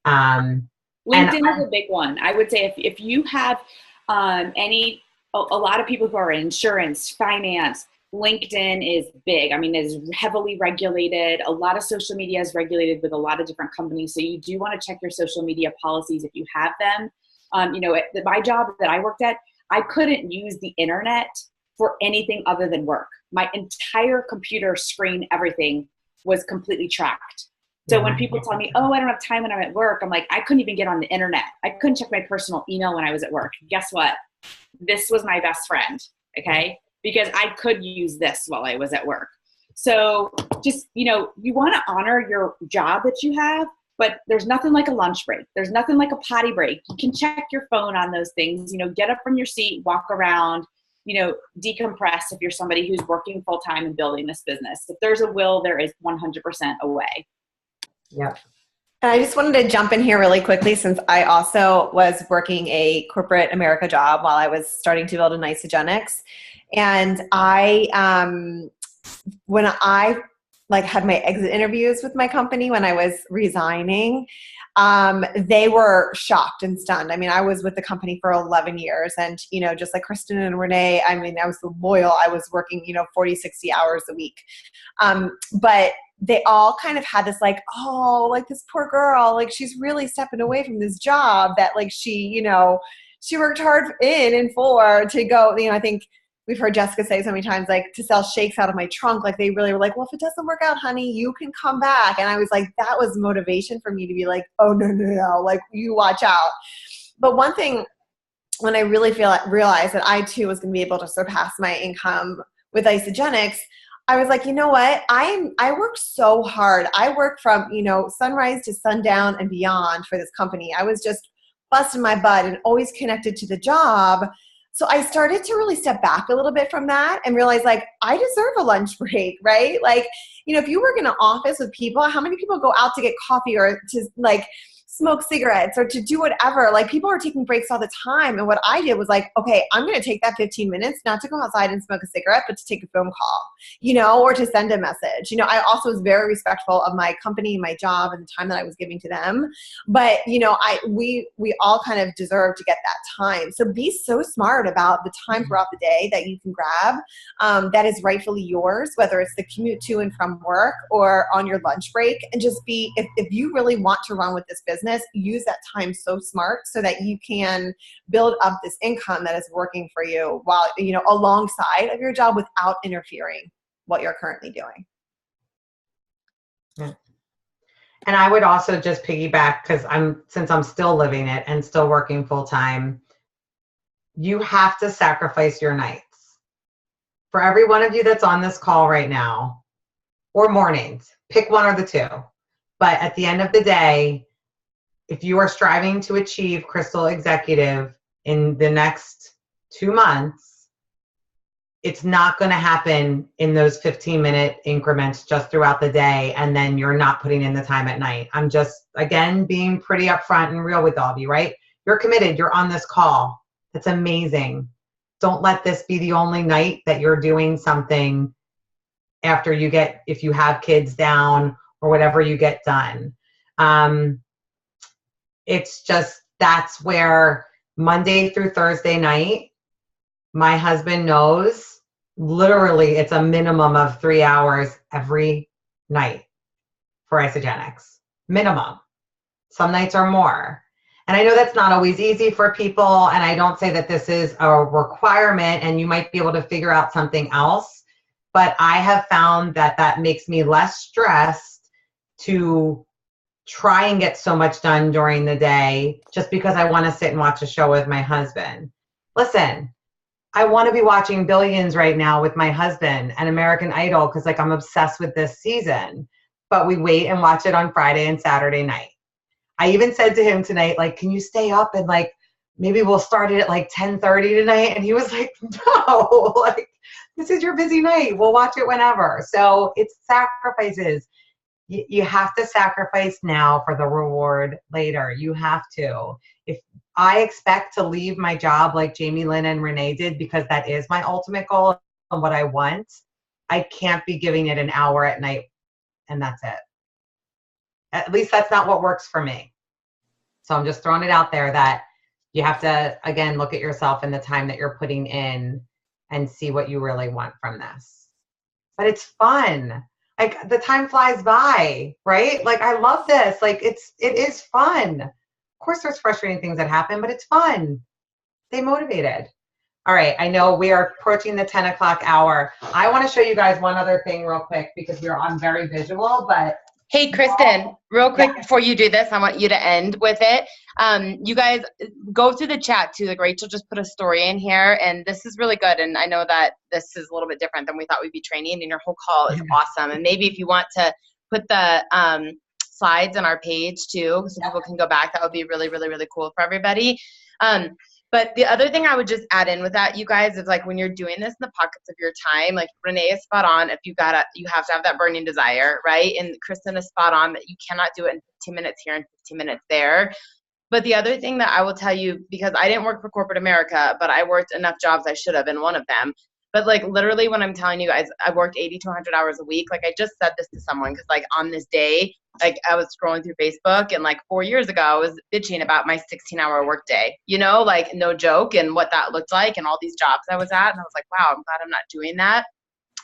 S3: LinkedIn is a big one. I would say if you have a lot of people who are in insurance, finance, LinkedIn is big. It is heavily regulated. A lot of social media is regulated with a lot of different companies. So you do want to check your social media policies if you have them. At my job that I worked at, I couldn't use the internet for anything other than work. My entire computer screen, everything was completely tracked. So when people tell me, oh, I don't have time when I'm at work, I'm like, I couldn't even get on the internet. I couldn't check my personal email when I was at work. Guess what? This was my best friend, okay? Because I could use this while I was at work. So just, you want to honor your job that you have, but there's nothing like a lunch break. There's nothing like a potty break. You can check your phone on those things, get up from your seat, walk around, decompress if you're somebody who's working full time and building this business. If there's a will, there is 100% a way.
S1: Yep.
S4: And I just wanted to jump in here really quickly, since I also was working a corporate America job while I was starting to build an Isogenics. And when I had my exit interviews with my company when I was resigning, they were shocked and stunned. I was with the company for 11 years, and, just like Kristin and Renee, I was loyal. I was working, 40, 60 hours a week. But they all kind of had this this poor girl, she's really stepping away from this job that she worked hard in and for to go, I think we've heard Jessica say so many times, to sell shakes out of my trunk. They really were well, if it doesn't work out, honey, you can come back. And I was that was motivation for me to be oh, no, you watch out. But one thing, when I really realized that I too was going to be able to surpass my income with Isogenics, I was you know what? I worked so hard. I worked from, sunrise to sundown and beyond for this company. I was just busting my butt and always connected to the job. So I started to really step back a little bit from that and realize I deserve a lunch break, right? If you work in an office with people, how many people go out to get coffee or to smoke cigarettes or to do whatever? People are taking breaks all the time. And what I did was okay, I'm going to take that 15 minutes, not to go outside and smoke a cigarette, but to take a phone call, or to send a message. I also was very respectful of my company, my job, and the time that I was giving to them. But, we all kind of deserve to get that time. So be so smart about the time throughout the day that you can grab that is rightfully yours, whether it's the commute to and from work or on your lunch break. And just if you really want to run with this business, use that time so smart so that you can build up this income that is working for you while, alongside of your job without interfering what you're currently doing.
S1: Yeah. And I would also just piggyback, because since I'm still living it and still working full time, you have to sacrifice your nights. For every one of you that's on this call right now, or mornings, pick one or the two. But at the end of the day, if you are striving to achieve Crystal Executive in the next 2 months, it's not going to happen in those 15-minute increments just throughout the day, and then you're not putting in the time at night. I'm just, again, being pretty upfront and real with all of you, right? You're committed. You're on this call. It's amazing. Don't let this be the only night that you're doing something after if you have kids down or whatever you get done. It's just, that's where Monday through Thursday night, my husband knows literally it's a minimum of 3 hours every night for Isogenics. Minimum. Some nights are more. And I know that's not always easy for people, and I don't say that this is a requirement and you might be able to figure out something else, but I have found that that makes me less stressed to try and get so much done during the day just because I want to sit and watch a show with my husband. Listen, I want to be watching Billions right now with my husband and American Idol because like I'm obsessed with this season, but we wait and watch it on Friday and Saturday night. I even said to him tonight, like, can you stay up and like, maybe we'll start it at like 10:30 tonight? And he was like, no, like, this is your busy night. We'll watch it whenever. So it's sacrifices. You have to sacrifice now for the reward later. You have to. If I expect to leave my job like Jamie Lynn and Renee did, because that is my ultimate goal and what I want, I can't be giving it an hour at night and that's it. At least that's not what works for me. So I'm just throwing it out there that you have to, again, look at yourself and the time that you're putting in and see what you really want from this. But it's fun. Like the time flies by, right? Like I love this. Like it is fun. Of course there's frustrating things that happen, but it's fun. Stay motivated. All right, I know we are approaching the 10 o'clock hour. I want to show you guys one other thing real quick because we're on very visual, but
S5: hey, Kristin, real quick before you do this, I want you to end with it. You guys go through the chat too. Like Rachel just put a story in here, and this is really good. And I know that this is a little bit different than we thought we'd be training, and your whole call is awesome. And maybe if you want to put the slides on our page too, so people can go back, that would be really, really, really cool for everybody. But the other thing I would just add in with that, you guys, is like when you're doing this in the pockets of your time, like Renee is spot on. If you have to have that burning desire, right? And Kristin is spot on that you cannot do it in 15 minutes here and 15 minutes there. But the other thing that I will tell you, because I didn't work for corporate America, but I worked enough jobs I should have in one of them. But like literally when I'm telling you guys, I worked 80 to 100 hours a week. Like I just said this to someone because like on this day, like I was scrolling through Facebook and like 4 years ago, I was bitching about my 16-hour workday, you know, like no joke, and what that looked like and all these jobs I was at. And I was like, wow, I'm glad I'm not doing that.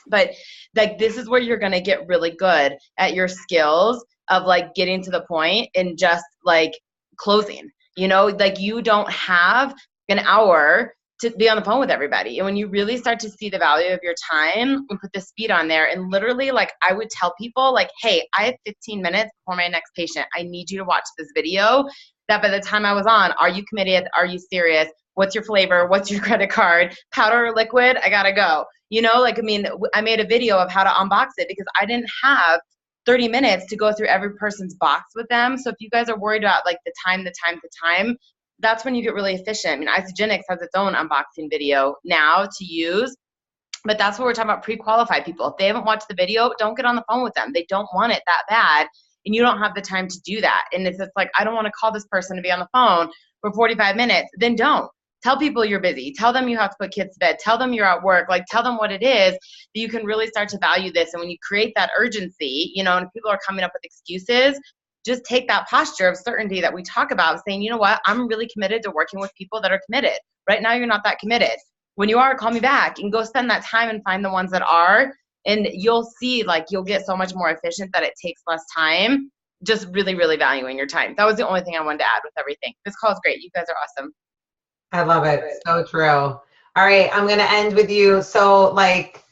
S5: But like, this is where you're going to get really good at your skills of like getting to the point and just like closing, you know, like you don't have an hour to be on the phone with everybody. And when you really start to see the value of your time and put the speed on there, and literally like I would tell people like, hey, I have 15 minutes before my next patient. I need you to watch this video. That by the time I was on, are you committed? Are you serious? What's your flavor? What's your credit card? Powder or liquid? I gotta go. You know, like, I mean, I made a video of how to unbox it because I didn't have 30 minutes to go through every person's box with them. So if you guys are worried about like the time, that's when you get really efficient. I mean, Isogenics has its own unboxing video now to use, but that's what we're talking about, pre-qualified people. If they haven't watched the video, don't get on the phone with them. They don't want it that bad, and you don't have the time to do that. And if it's like, I don't want to call this person to be on the phone for 45 minutes, then don't. Tell people you're busy. Tell them you have to put kids to bed. Tell them you're at work. Like, tell them what it is that you can really start to value this. And when you create that urgency, you know, and people are coming up with excuses, just take that posture of certainty that we talk about, saying, you know what, I'm really committed to working with people that are committed. Right now, you're not that committed. When you are, call me back and go spend that time and find the ones that are. And you'll see, like, you'll get so much more efficient that it takes less time, just really, really valuing your time. That was the only thing I wanted to add with everything. This call is great. You guys are awesome.
S1: I love it. So true. All right, I'm going to end with you. So, like,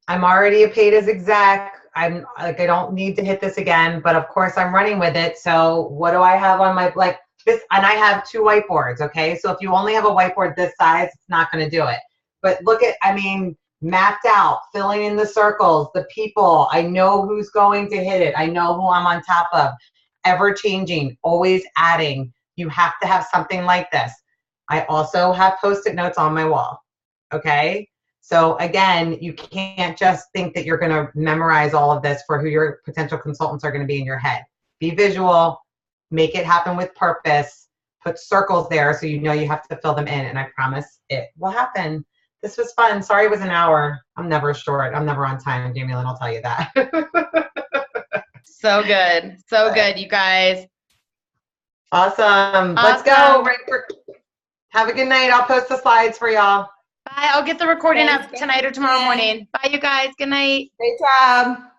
S1: I'm already a paid as exec. I'm like, I don't need to hit this again, but of course I'm running with it. So what do I have on my, like this, and I have 2 whiteboards. Okay. So if you only have a whiteboard this size, it's not going to do it. But look at, I mean, mapped out, filling in the circles, the people, I know who's going to hit it. I know who I'm on top of, ever changing, always adding. You have to have something like this. I also have Post-it notes on my wall. Okay. So again, you can't just think that you're going to memorize all of this for who your potential consultants are going to be in your head. Be visual, make it happen with purpose, put circles there so you know you have to fill them in, and I promise it will happen. This was fun. Sorry it was an hour. I'm never short. I'm never on time. Jamie Lynn will tell you that.
S5: So good. So good, you guys.
S1: Awesome. Let's go. Have a good night. I'll post the slides for y'all.
S5: Bye. I'll get the recording up tonight or tomorrow morning. Bye, you guys. Good night.
S4: Great job.